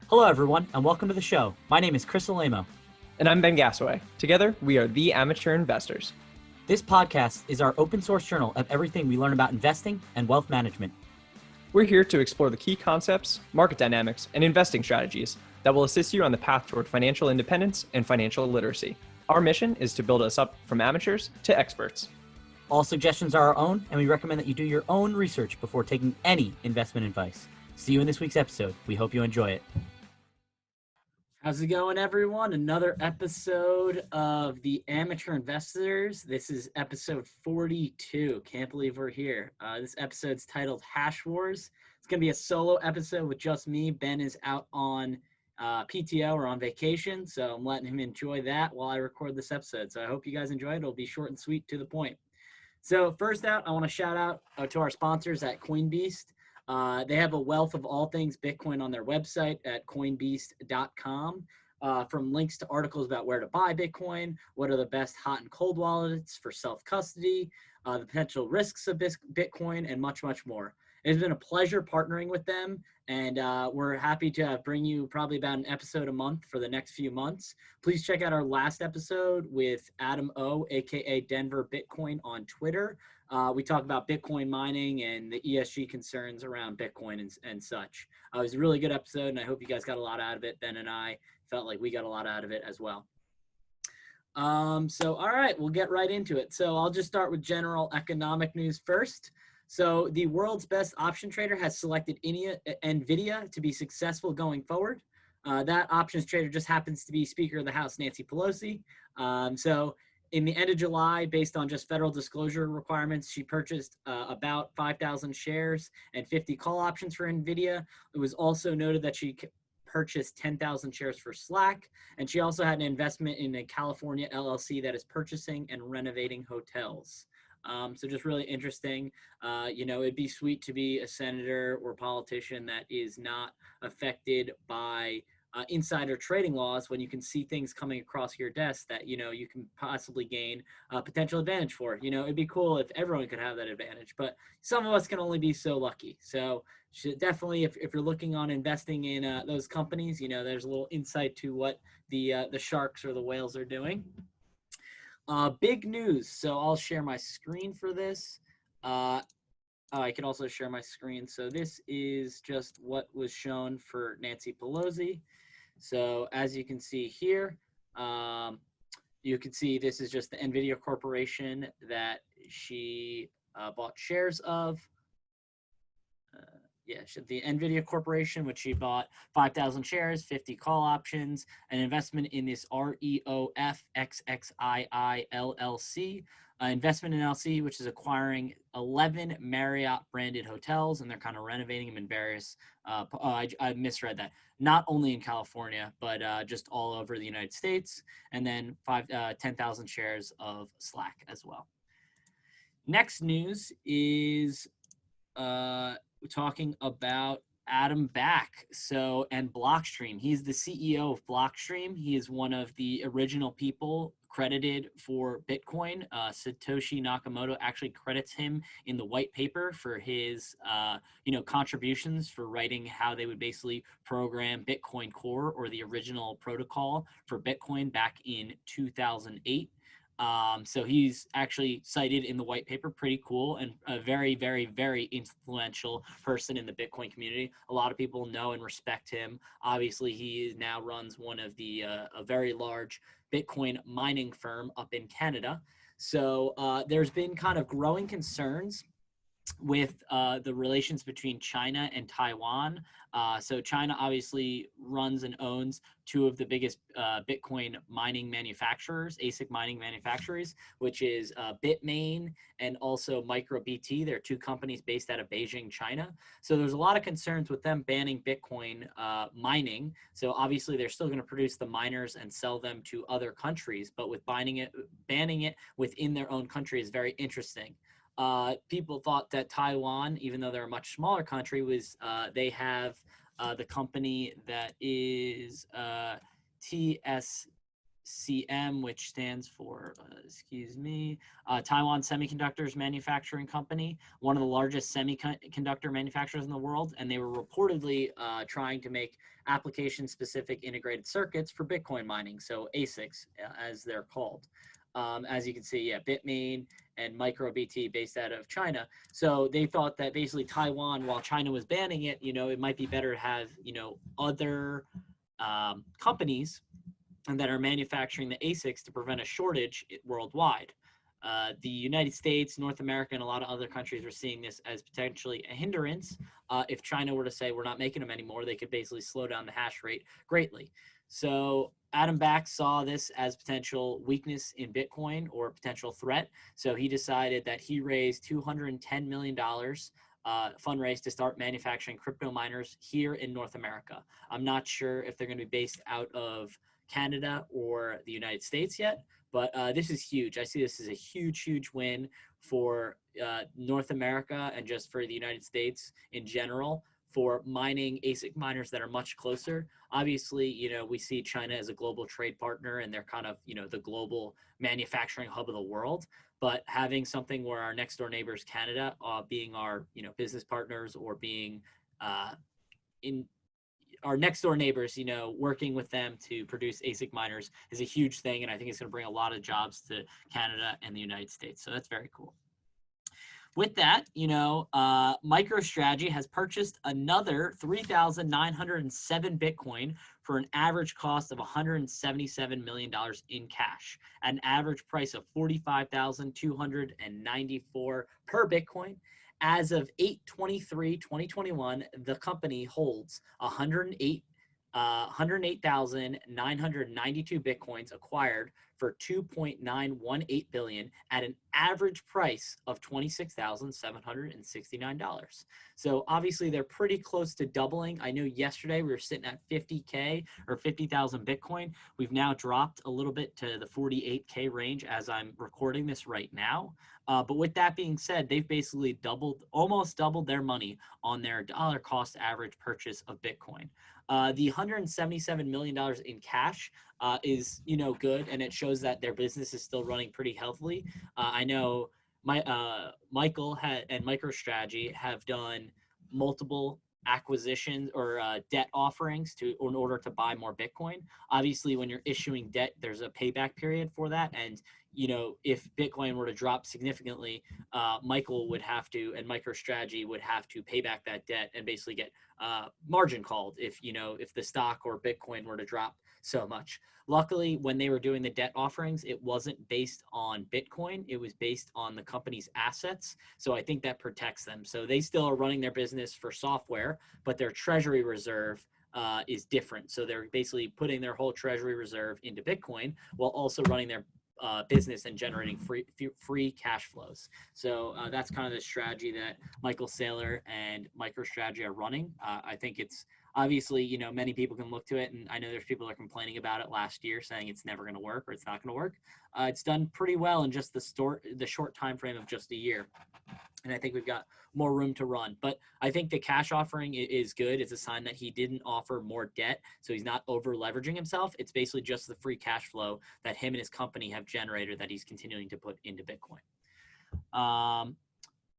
Hello, everyone, and welcome to the show. My name is Chris Alaimo. And I'm Ben Gassaway. Together, we are the Amateur Investors. This podcast is our open source journal of everything we learn about investing and wealth management. We're here to explore the key concepts, market dynamics, and investing strategies that will assist you on the path toward financial independence and financial literacy. Our mission is to build us up from amateurs to experts. All suggestions are our own, and we recommend that you do your own research before taking any investment advice. See you in this week's episode. We hope you enjoy it. How's it going, everyone? Another episode of the Amateur Investors. This is episode 42. Can't believe we're here. This episode's titled Hash Wars. It's going to be a solo episode with just me. Ben is out on PTO or on vacation, so I'm letting him enjoy that while I record this episode. So I hope you guys enjoy it. It'll be short and sweet, to the point. So first out, I want to shout out to our sponsors at CoinBeast. They have a wealth of all things Bitcoin on their website at coinbeast.com, from links to articles about where to buy Bitcoin, what are the best hot and cold wallets for self-custody, the potential risks of Bitcoin, and much, much more. It has been a pleasure partnering with them, and we're happy to bring you probably about an episode a month for the next few months. Please check out our last episode with Adam O, aka Denver Bitcoin, on Twitter. We talk about Bitcoin mining and the ESG concerns around Bitcoin and such. It was a really good episode, and I hope you guys got a lot out of it. Ben and I felt like we got a lot out of it as well. So, all right, we'll get right into it. So I'll just start with general economic news first. So the world's best option trader has selected NVIDIA to be successful going forward. That options trader just happens to be Speaker of the House, Nancy Pelosi. So in the end of July, based on just federal disclosure requirements, she purchased about 5,000 shares and 50 call options for NVIDIA. It was also noted that she purchased 10,000 shares for Slack, and she also had an investment in a California LLC that is purchasing and renovating hotels. So just really interesting. It'd be sweet to be a senator or politician that is not affected by insider trading laws, when you can see things coming across your desk that, you can possibly gain a potential advantage for. It'd be cool if everyone could have that advantage, but some of us can only be so lucky. So should definitely, if you're looking on investing in those companies, there's a little insight to what the sharks or the whales are doing. Big news. So I'll share my screen for this. I can also share my screen. So this is just what was shown for Nancy Pelosi. So as you can see here, you can see this is just the NVIDIA Corporation that she bought shares of. The NVIDIA Corporation, which she bought 5,000 shares, 50 call options, an investment in this REOFXXII LLC, investment in LLC, which is acquiring 11 Marriott branded hotels, and they're kind of renovating them in various, I misread that, not only in California, but just all over the United States, and then 10,000 shares of Slack as well. Next news is talking about Adam Back, and BlockStream. He's the CEO of BlockStream. He is one of the original people credited for Bitcoin. Satoshi Nakamoto actually credits him in the white paper for his, contributions for writing how they would basically program Bitcoin Core, or the original protocol for Bitcoin, back in 2008. So he's actually cited in the white paper. Pretty cool, and a very, very, very influential person in the Bitcoin community. A lot of people know and respect him. Obviously, he now runs one of the a very large Bitcoin mining firm up in Canada. So there's been kind of growing concerns with the relations between China and Taiwan. So China obviously runs and owns two of the biggest Bitcoin mining manufacturers, ASIC mining manufacturers, which is Bitmain and also MicroBT. They're two companies based out of Beijing, China. So there's a lot of concerns with them banning Bitcoin mining. So obviously they're still going to produce the miners and sell them to other countries, but with banning it within their own country is very interesting. People thought that Taiwan, even though they're a much smaller country, they have the company that is TSMC, TSCM, which stands for, Taiwan Semiconductors Manufacturing Company, one of the largest semiconductor manufacturers in the world. And they were reportedly trying to make application-specific integrated circuits for Bitcoin mining, so ASICs, as they're called. As you can see, yeah, Bitmain and MicroBT based out of China. So they thought that basically Taiwan, while China was banning it, it might be better to have, other companies and that are manufacturing the ASICs to prevent a shortage worldwide. The United States, North America, and a lot of other countries are seeing this as potentially a hindrance. If China were to say, we're not making them anymore, they could basically slow down the hash rate greatly. So Adam Back saw this as potential weakness in Bitcoin or potential threat. So he decided that he raised $210 million fundraise to start manufacturing crypto miners here in North America. I'm not sure if they're going to be based out of Canada or the United States yet, but this is huge. I see this as a huge, huge win for North America and just for the United States in general for mining ASIC miners that are much closer. Obviously, we see China as a global trade partner and they're kind of, the global manufacturing hub of the world. But having something where our next door neighbors, Canada, being our, business partners or being in our next door neighbors, working with them to produce ASIC miners is a huge thing. And I think it's going to bring a lot of jobs to Canada and the United States. So that's very cool. With that, MicroStrategy has purchased another 3,907 Bitcoin for an average cost of $177 million in cash, at an average price of $45,294 per Bitcoin. As of 8/23/2021, the company holds 108,992 Bitcoins acquired for $2.918 billion at an average price of $26,769. So obviously they're pretty close to doubling. I know yesterday we were sitting at 50K or 50,000 Bitcoin. We've now dropped a little bit to the 48K range as I'm recording this right now. But with that being said, they've basically almost doubled their money on their dollar cost average purchase of Bitcoin. The $177 million in cash is, good, and it shows that their business is still running pretty healthily. I know Michael and MicroStrategy have done multiple acquisitions or debt offerings in order to buy more Bitcoin. Obviously, when you're issuing debt, there's a payback period for that, and if Bitcoin were to drop significantly, Michael would have to, and MicroStrategy would have to pay back that debt and basically get margin called if the stock or Bitcoin were to drop so much. Luckily, when they were doing the debt offerings, it wasn't based on Bitcoin. It was based on the company's assets. So I think that protects them. So they still are running their business for software, but their treasury reserve is different. So they're basically putting their whole treasury reserve into Bitcoin while also running their business and generating free cash flows. So that's kind of the strategy that Michael Saylor and MicroStrategy are running. I think it's obviously, many people can look to it, and I know there's people that are complaining about it last year, saying it's never going to work or it's not going to work. It's done pretty well in just the short time frame of just a year. And I think we've got more room to run. But I think the cash offering is good. It's a sign that he didn't offer more debt, so he's not over leveraging himself. It's basically just the free cash flow that him and his company have generated that he's continuing to put into Bitcoin.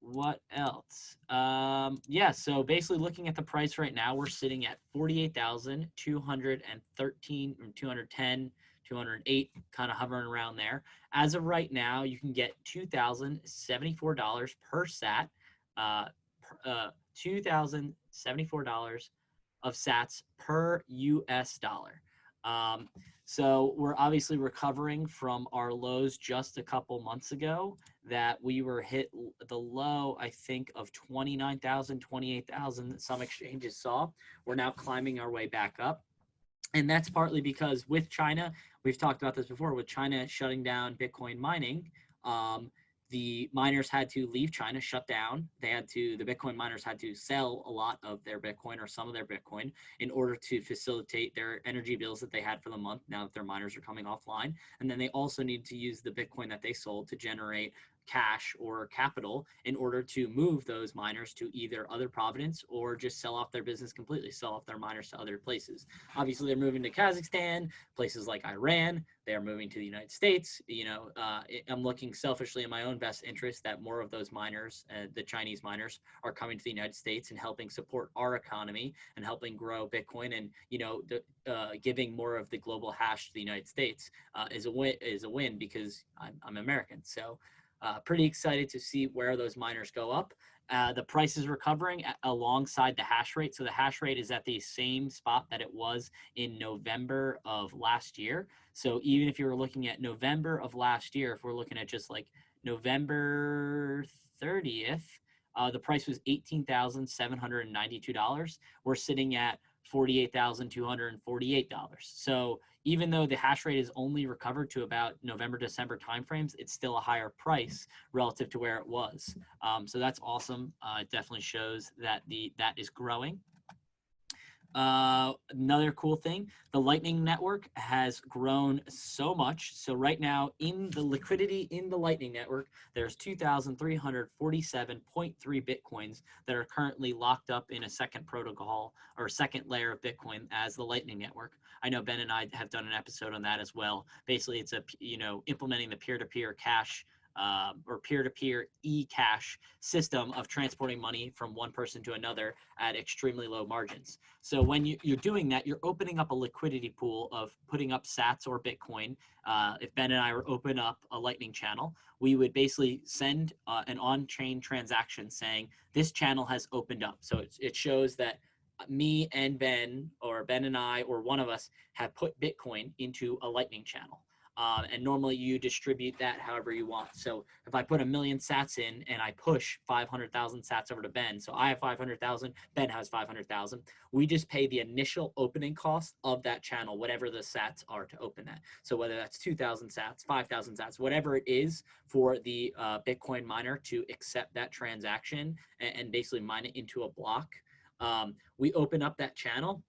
What else? So basically looking at the price right now, we're sitting at 48,213 or 210, 208, kind of hovering around there. As of right now, you can get $2,074 per sat, $2,074 of sats per US dollar. So we're obviously recovering from our lows just a couple months ago that we were hit the low, I think, of 29,000, 28,000 that some exchanges saw. We're now climbing our way back up. And that's partly because with China, we've talked about this before, with China shutting down Bitcoin mining, the miners had to leave China, shut down. The Bitcoin miners had to sell a lot of their Bitcoin or some of their Bitcoin in order to facilitate their energy bills that they had for the month now that their miners are coming offline. And then they also need to use the Bitcoin that they sold to generate cash or capital in order to move those miners to either other providence or just sell off their business completely, sell off their miners to other places. Obviously, they're moving to Kazakhstan, places like Iran. They are moving to the United States. I'm looking selfishly in my own best interest that more of those miners, the Chinese miners, are coming to the United States and helping support our economy and helping grow Bitcoin, and giving more of the global hash to the United States is a win because I'm American. So pretty excited to see where those miners go up. The price is recovering alongside the hash rate. So the hash rate is at the same spot that it was in November of last year. So even if you were looking at November of last year, if we're looking at just like November 30th, the price was $18,792. We're sitting at $48,248. So even though the hash rate is only recovered to about November, December timeframes, it's still a higher price relative to where it was. So that's awesome. It definitely shows that that is growing. Another cool thing, the Lightning Network has grown so much. So right now in the liquidity in the Lightning Network, there's 2,347.3 Bitcoins that are currently locked up in a second protocol or second layer of Bitcoin as the Lightning Network. I know Ben and I have done an episode on that as well. Basically, it's implementing the peer-to-peer cash or peer-to-peer e-cash system of transporting money from one person to another at extremely low margins. So when you're doing that, you're opening up a liquidity pool of putting up sats or Bitcoin. If Ben and I were open up a Lightning channel, we would basically send an on-chain transaction saying this channel has opened up. So it shows that me and Ben, or Ben and I, or one of us have put Bitcoin into a Lightning channel. And normally you distribute that however you want. So if I put 1 million sats in and I push 500,000 sats over to Ben, so I have 500,000, Ben has 500,000, we just pay the initial opening cost of that channel, whatever the sats are to open that. So whether that's 2,000 sats, 5,000 sats, whatever it is for the Bitcoin miner to accept that transaction and basically mine it into a block, we open up that channel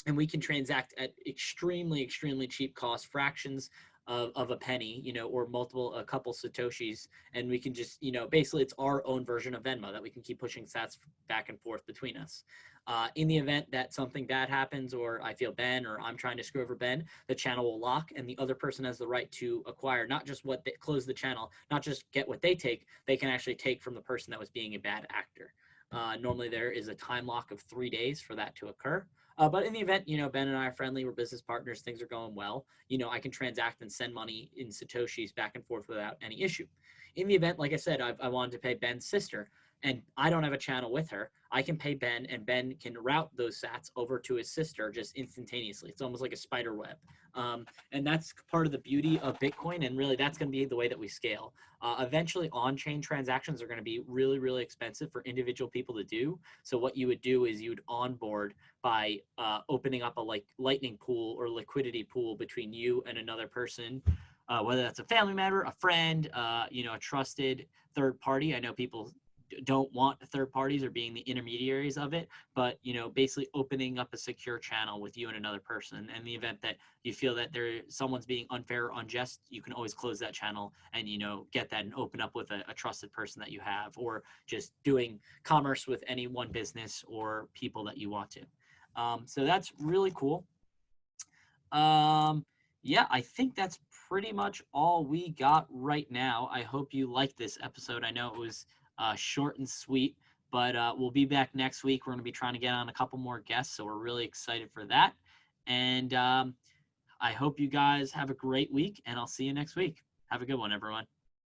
and we can transact at extremely, extremely cheap cost, fractions of a penny, or a couple Satoshis. And we can just, basically it's our own version of Venmo that we can keep pushing sats back and forth between us. In the event that something bad happens, or I feel Ben, or I'm trying to screw over Ben, the channel will lock and the other person has the right to acquire not just what they close the channel, not just get what they take, they can actually take from the person that was being a bad actor. Normally there is a time lock of 3 days for that to occur. But in the event, Ben and I are friendly, we're business partners, things are going well, I can transact and send money in Satoshis back and forth without any issue. In the event, like I said, I wanted to pay Ben's sister and I don't have a channel with her, I can pay Ben and Ben can route those sats over to his sister just instantaneously. It's almost like a spider web. And that's part of the beauty of Bitcoin. And really that's going to be the way that we scale. Eventually on-chain transactions are going to be really, really expensive for individual people to do. So what you would do is you would onboard by opening up a lightning pool or liquidity pool between you and another person, whether that's a family member, a friend, a trusted third party. I know people don't want third parties or being the intermediaries of it, but basically opening up a secure channel with you and another person. In the event that you feel that someone's being unfair or unjust, you can always close that channel and get that and open up with a trusted person that you have, or just doing commerce with any one business or people that you want to. So that's really cool. Yeah, I think that's pretty much all we got right now. I hope you liked this episode. I know it was short and sweet, but we'll be back next week. We're going to be trying to get on a couple more guests, so we're really excited for that. And I hope you guys have a great week, and I'll see you next week. Have a good one, everyone.